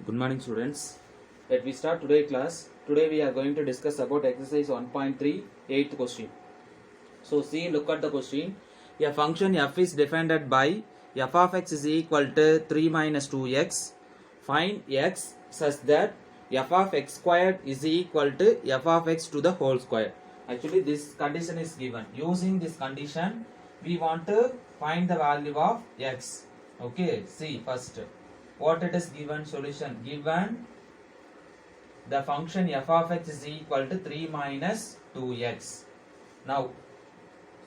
Good morning, students. Let we start today class. Today we are going to discuss about exercise 1.3 8th question. So see, look at the question. A function f is defined by f of x is equal to 3 minus 2x. Find x such that f of x squared is equal to f of x to the whole square. Actually, this condition is given. Using this condition, we want to find the value of x. Okay, see first. What it is given solution? Given the function f of x is equal to 3 minus 2x. Now,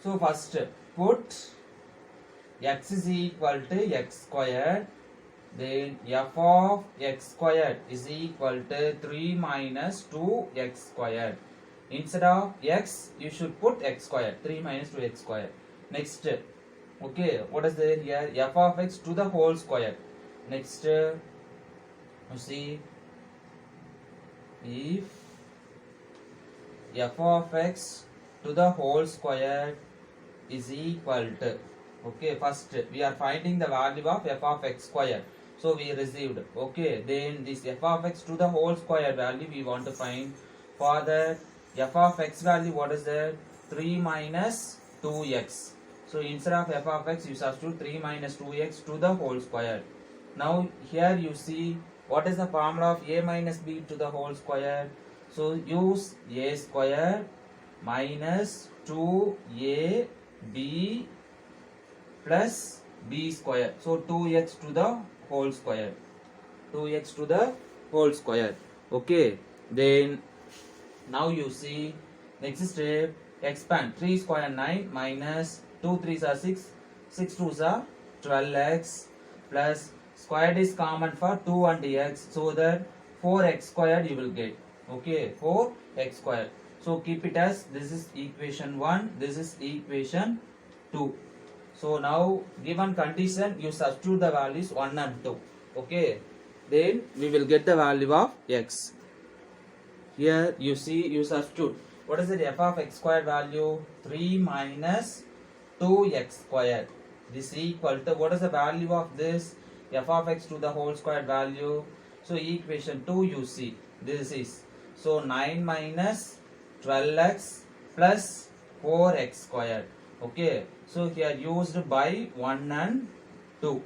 so first put x is equal to x squared, then f of x squared is equal to 3 minus 2x squared. Instead of x, you should put x squared, 3 minus 2x squared. Next, okay, what is there here? F of x to the whole square. Next, you see, if f of x to the whole square is equal to, okay, first we are finding the value of f of x square. So we received, okay, then this f of x to the whole square value we want to find. For that, f of x value, what is that? 3 minus 2x. So instead of f of x, you substitute 3 minus 2x to the whole square. Now here you see what is the formula of a minus b to the whole square. So use a square minus 2ab plus b square. So 2x to the whole square. 2x to the whole square. Okay. Then now you see next step, expand 3 square 9 minus 2 3s are 6, 6 2s are 12x plus squared is common for 2 and x, so that 4x squared you will get. Okay, 4x squared. So keep it as this is equation 1, this is equation 2. So now given condition you substitute the values 1 and 2. Okay, then we will get the value of x. Here you see you substitute. What is it? F of x squared value? 3 minus 2x squared. This is equal to, what is the value of this? F of x to the whole squared value. So equation 2 you see this is, so 9 minus 12x plus 4x squared. Okay, so here used by 1 and 2.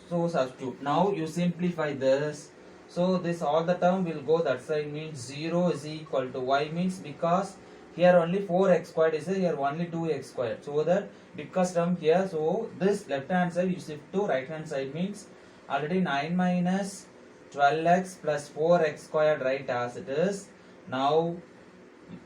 So substitute. Now you simplify this. So this all the term will go that side, means 0 is equal to y, means because here only 4x squared is here, only 2x squared. So that because term here, so this left hand side you shift to right hand side, means already 9 minus 12x plus 4x squared right as it is. Now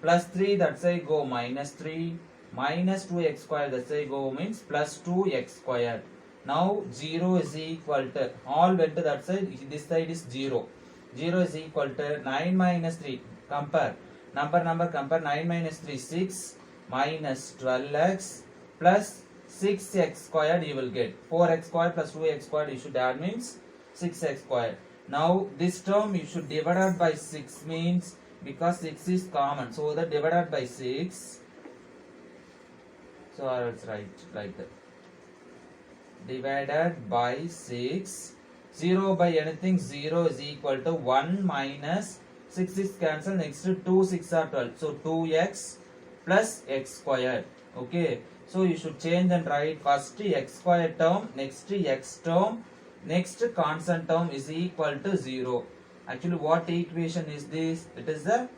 plus 3 that side go minus 3, minus 2x squared that side go, means plus 2x squared. Now 0 is equal to, all went to that side, this side is 0. 0 is equal to 9 minus 3, compare. Number compare, 9 minus 3, 6 minus 12x plus 6x squared you will get. 4x squared plus 2x squared you should add, means 6x squared. Now this term you should divide it by 6, means because 6 is common. So that divided by 6. So I will write like that. Divided by 6. 0 by anything, 0 is equal to 1 minus 6 is cancelled, next 2 6 are 12, so 2x plus x squared. Okay, so you should change and write first x squared term, next x term, next constant term is equal to 0. Actually what equation is this? It is the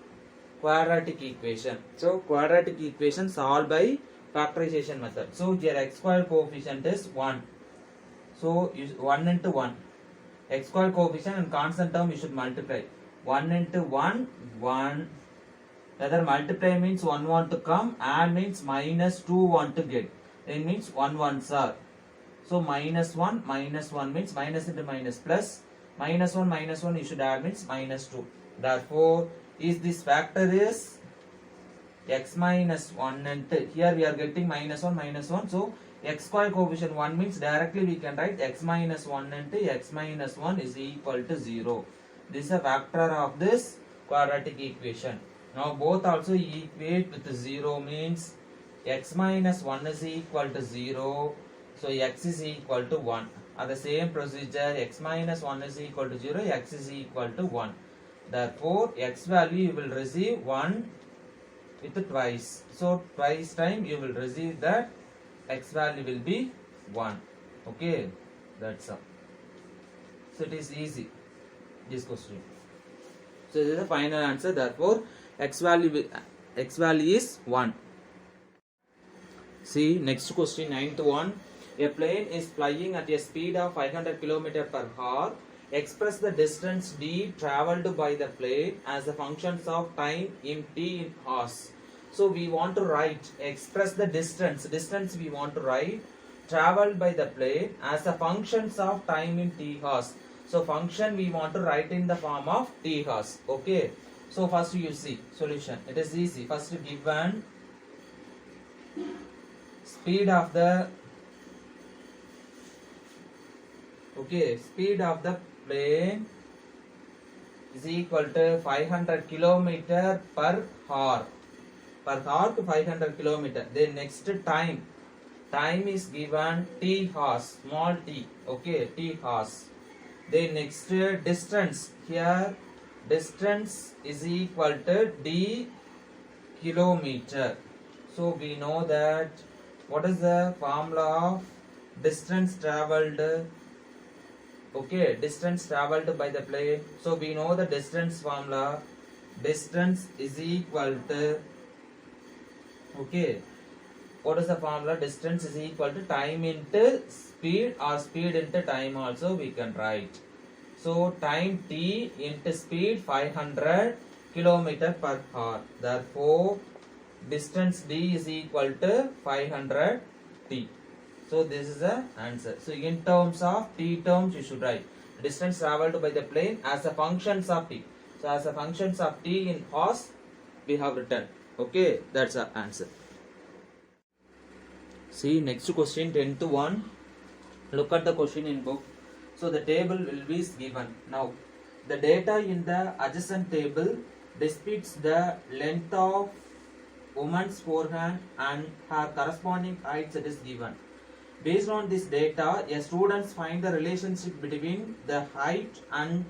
quadratic equation. So quadratic equation solved by factorization method. So here x squared coefficient is 1. So 1 into 1. X squared coefficient and constant term you should multiply. 1 into 1, 1. Whether multiply means 1 want to come, add means minus 2 want to get. Then means 1 ones are. So minus 1 means minus into minus plus. Minus 1 you should add means minus 2. Therefore, is this factor is x minus 1 and 2. Here we are getting minus 1. So x square coefficient 1 means directly we can write x minus 1 into x minus 1 is equal to 0. This is a factor of this quadratic equation. Now both also equate with 0, means x minus 1 is equal to 0. So x is equal to 1. are the same procedure. X minus 1 is equal to 0, x is equal to 1. Therefore, x value you will receive 1 with twice. So, twice time you will receive that x value will be 1. Okay, that's all. So, it is easy, this question. So, this is the final answer. Therefore, x value is 1. See, next question, 9th one. A plane is flying at a speed of 500 km per hour. Express the distance d traveled by the plane as a function of time in t in hours. So we want to write, express the distance we want to write, traveled by the plane as a function of time in t hours. So function we want to write in the form of t hours. Okay. So first you see solution. It is easy. First given speed of the plane is equal to 500 km per hour. Per hour to 500 km. Then next time is given t hours, small t. Okay, t hours. Then next distance, here distance is equal to d kilometer. So we know that what is the formula of distance traveled? Okay, distance traveled by the plane. So we know the distance formula. Distance is equal to, okay, what is the formula? Distance is equal to time into speed, or speed into time also we can write. So time t into speed 500 km per hour. Therefore distance d is equal to 500 t. So this is the answer. So in terms of t terms you should write distance traveled by the plane as a function of t. So as a function of t in hours we have written. Okay, that's the answer. See, next question, 10th one. Look at the question in book. So the table will be given. Now the data in the adjacent table depicts the length of woman's forehand and her corresponding height that is given. Based on this data, a student find the relationship between the height and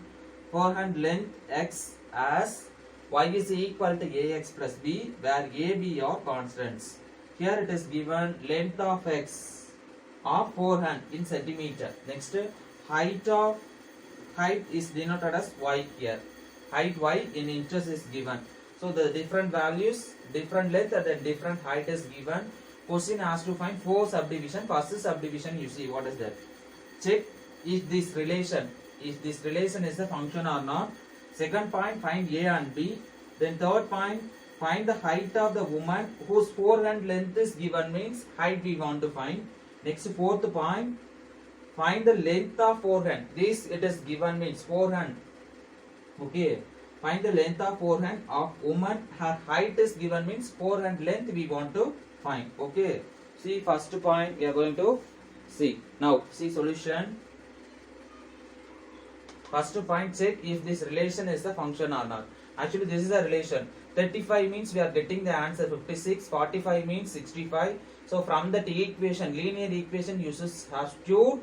forehand length x as y is equal to ax plus b, where a, b are constants. Here it is given length of x of forehand in centimeter. Next, height is denoted as y here. Height y in inches is given. So the different values, different length and then different height is given. Question has to find 4 subdivision. First subdivision you see what is that. Check if this relation is a function or not. Second point, find a and b. Then third point, find the height of the woman whose forehand length is given, means height we want to find. Next, fourth point, find the length of forehand. This it is given means forehand. Okay. Find the length of forehand of woman. Her height is given means forehand length we want to find. Okay. See, first point we are going to see. Now see solution. First point, check if this relation is a function or not. Actually this is a relation. 35 means we are getting the answer 56. 45 means 65. So from that equation, linear equation uses substitute,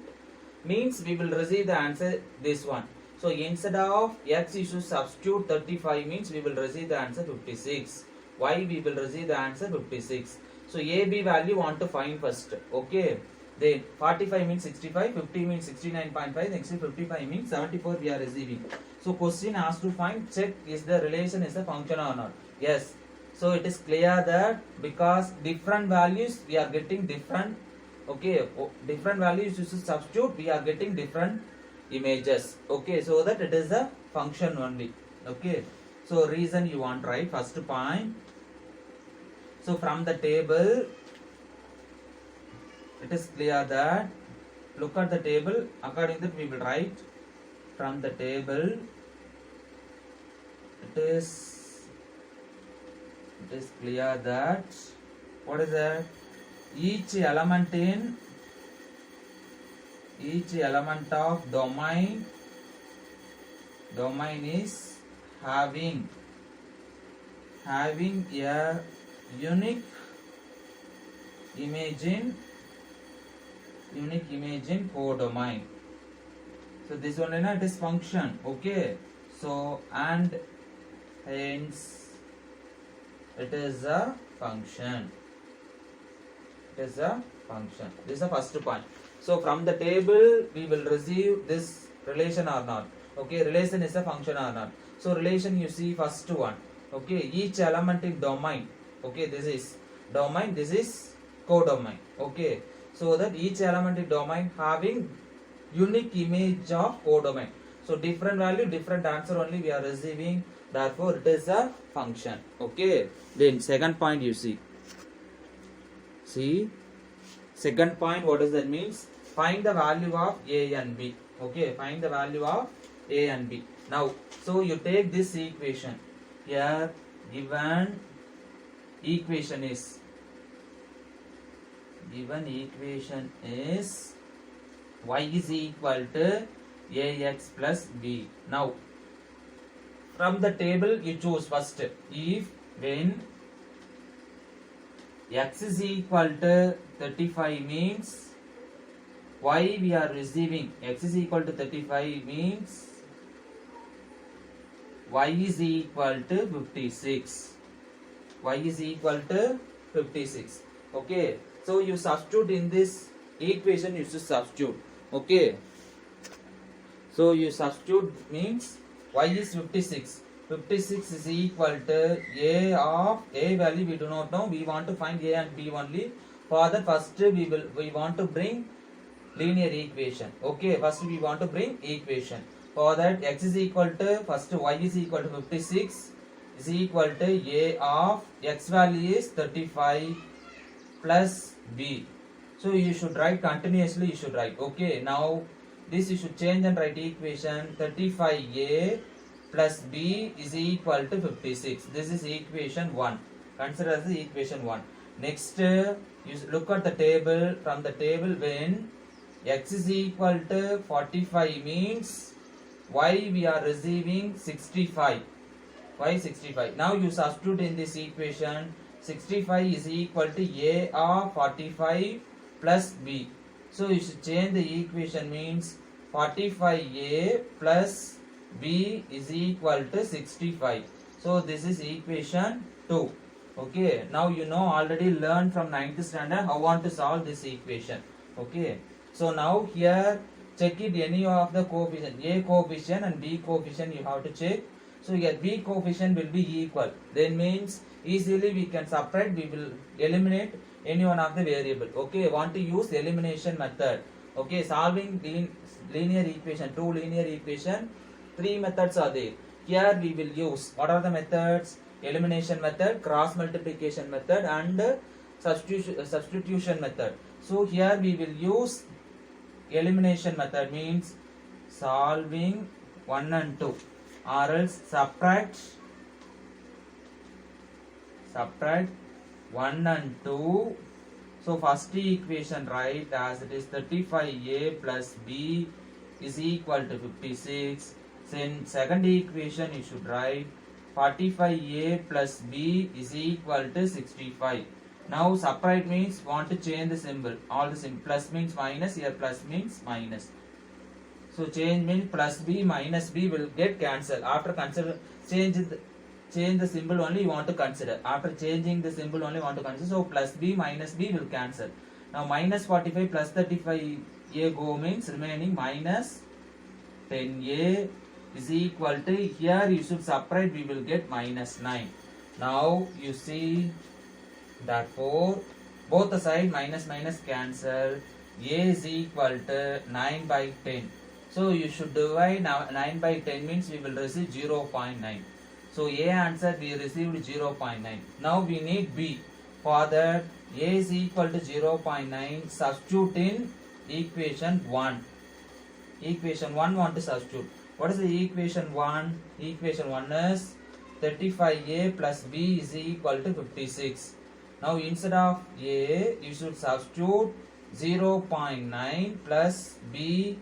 means we will receive the answer this one. So instead of x you should substitute 35, means we will receive the answer 56. Y we will receive the answer 56. So a, b value want to find first. Okay. Then 45 means 65, 50 means 69.5, next 55 means 74 we are receiving. So question has to find, check is the relation is a function or not. Yes. So it is clear that because different values we are getting different. Okay. Different values you should substitute, we are getting different images. Okay. So that it is a function only. Okay. So reason you want, right? First point. So from the table, it is clear that, look at the table, according to that we will write from the table. It is clear that, what is that? Each element of domain is having a unique image in codomain. So this one it is function. Okay. So and hence it is a function. It is a function. This is the first point. So from the table we will receive this relation or not. Okay, relation is a function or not. So relation you see first one. Okay, each element in domain. Okay, this is domain, this is codomain. Okay, so that each element in domain having unique image of codomain. So different value, different answer only we are receiving. Therefore, it is a function. Okay. Then second point you see. See, second point. What does that means? Find the value of a and b. Okay. Find the value of a and b. Now, so you take this equation. Here, given equation is y is equal to ax plus b. Now, from the table you choose first. If when x is equal to 35 means y we are receiving x is equal to 35 means y is equal to 56. Y is equal to 56. Okay. So you substitute in this equation, you should substitute. Okay. So you substitute means y is 56. 56 is equal to a of a value we do not know. We want to find a and b only. For that first we want to bring linear equation. Okay. First we want to bring equation. For that x is equal to first y is equal to 56 is equal to a of x value is 35 plus b. So you should write continuously, you should write. Okay, now this you should change and write equation 35a plus b is equal to 56. This is equation 1. Consider as the equation 1. Next, you look at the table. From the table, when x is equal to 45 means y we are receiving 65. Y 65. Now you substitute in this equation 65 is equal to a of 45 plus b. So you should change the equation means 45a plus b is equal to 65. So this is equation 2. Okay. Now you know already learned from 9th standard how want to solve this equation. Okay. So now here check it any of the coefficient. A coefficient and b coefficient you have to check. So here b coefficient will be equal. Then means easily we can separate. We will eliminate any one of the variable. Okay. Want to use elimination method. Okay. Solving linear equation. Two linear equation. Three methods are there. Here we will use. What are the methods? Elimination method, cross multiplication method, and substitution method. So here we will use elimination method, means solving 1 and 2, or else subtract 1 and 2. So first equation write as it is 35a plus b is equal to 56. Then second equation you should write 45a plus b is equal to 65. Now separate means want to change the symbol. All the symbol. Plus means minus, here plus means minus. So change means plus b minus b will get cancelled. After change the symbol only you want to consider. After changing the symbol only you want to consider. So plus b minus b will cancel. Now minus 45 plus 35a go means remaining minus 10a is equal to, here you should separate, we will get minus 9. Now you see, therefore both the side minus minus cancel. A is equal to 9 by 10. So you should divide 9 by 10 means we will receive 0.9. So A answer we received 0.9. Now we need B. For that A is equal to 0.9. Substitute in equation 1. Equation 1 want to substitute. What is the equation 1? Equation 1 is 35a plus b is equal to 56. Now instead of a, you should substitute 0.9 plus b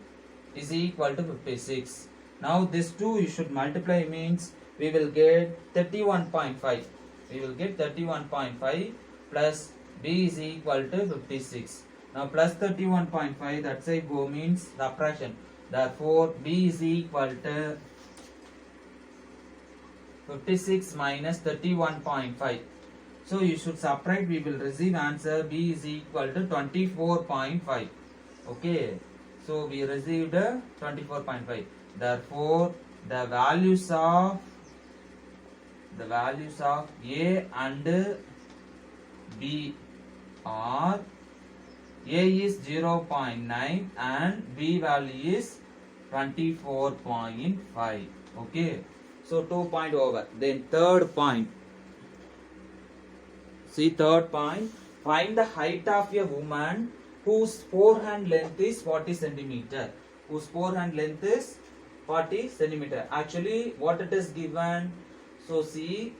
is equal to 56. Now this 2 you should multiply means we will get 31.5. We will get 31.5 plus b is equal to 56. Now plus 31.5 that side go means the fraction. Therefore, B is equal to 56 minus 31.5. So you should subtract, we will receive answer B is equal to 24.5. Okay, so we received 24.5. Therefore, the values of A and B are A is 0.9 and B value is 24.5. Okay, so 2 point over. Then third point. See third point. Find the height of a woman whose forehand length is 40 centimeter. Whose forehand length is 40 centimeter. Actually, what it is given? So see,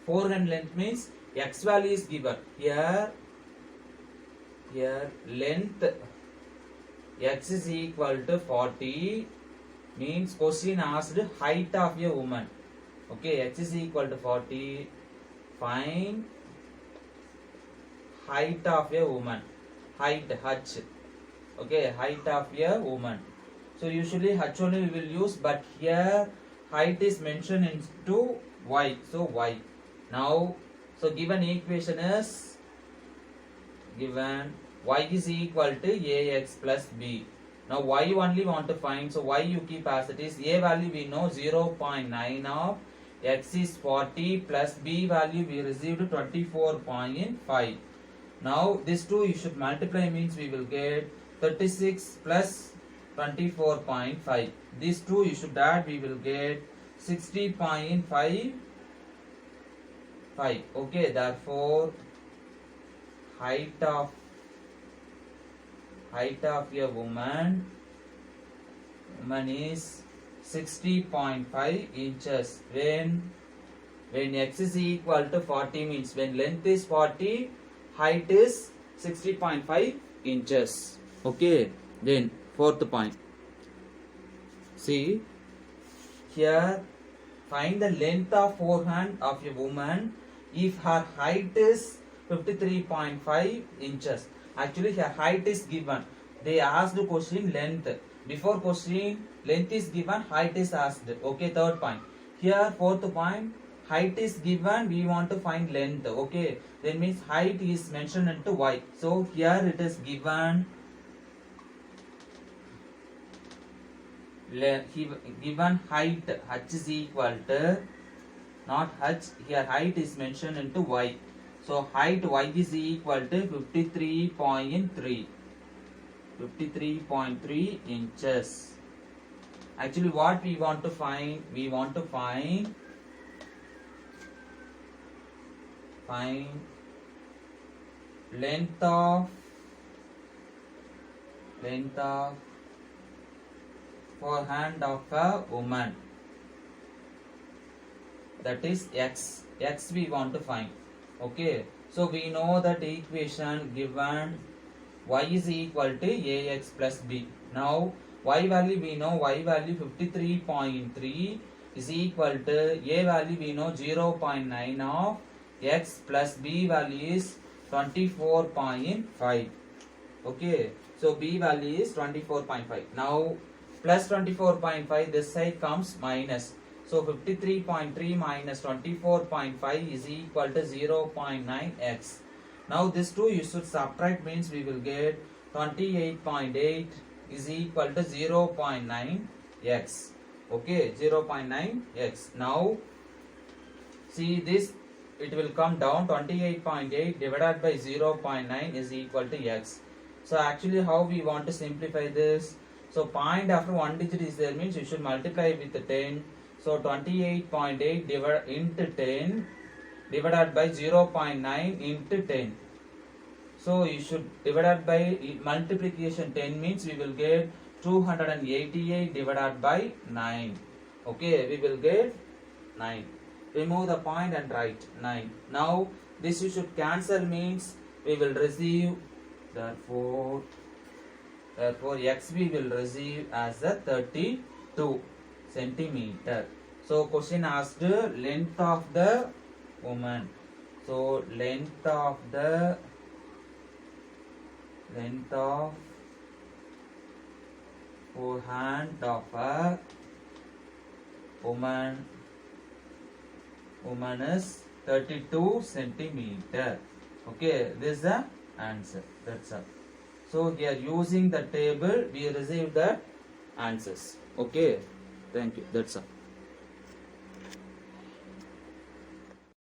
forehand length means x value is given. Here length x is equal to 40 means question asked height of a woman. Okay, x is equal to 40. Find height of a woman. Height h. Okay, height of a woman. So usually h only we will use, but here height is mentioned into y. So y. Now, so given equation is given y is equal to ax plus b. Now y only want to find, so y you keep as it is. A value we know 0.9 of, x is 40 plus b value we received 24.5. Now this two you should multiply means we will get 36 plus 24.5. These two you should add, we will get 60.5. Okay, therefore height of a woman is 60.5 inches. When x is equal to 40 means when length is 40, height is 60.5 inches. Okay, then fourth point. See here, find the length of forehand of a woman if her height is 53.5 inches. Actually, her height is given. They asked the question length. Before question, length is given, height is asked. Okay, third point. Here, fourth point, height is given, we want to find length. Okay, then means height is mentioned into y. So, here it is given. Given height h is equal to, not h, here height is mentioned into y. So height y is equal to 53.3 inches. Actually what we want to find? We want to find length of forehand of a woman. That is x. X we want to find. Okay, so we know that equation given y is equal to ax plus b. Now y value we know, y value 53.3 is equal to a value we know 0.9 of x plus b value is 24.5. Okay, so b value is 24.5. Now plus 24.5, this side comes minus. So 53.3 minus 24.5 is equal to 0.9x. Now this two you should subtract means we will get 28.8 is equal to 0.9x. Okay, 0.9x. Now see this, it will come down. 28.8 divided by 0.9 is equal to x. So actually how we want to simplify this? So point after one digit is there means you should multiply with 10. So 28.8 into 10 divided by 0.9 into 10. So you should divide by multiplication 10 means we will get 288 divided by 9. Okay, we will get 9. Remove the point and write 9. Now this you should cancel means we will receive, therefore x we will receive as a 32 centimeter. So question asked length of the woman. So length of Forehand of a woman is 32 centimeter. Okay, this is the answer. That's all. So here using the table we receive the answers. Okay, thank you. That's all.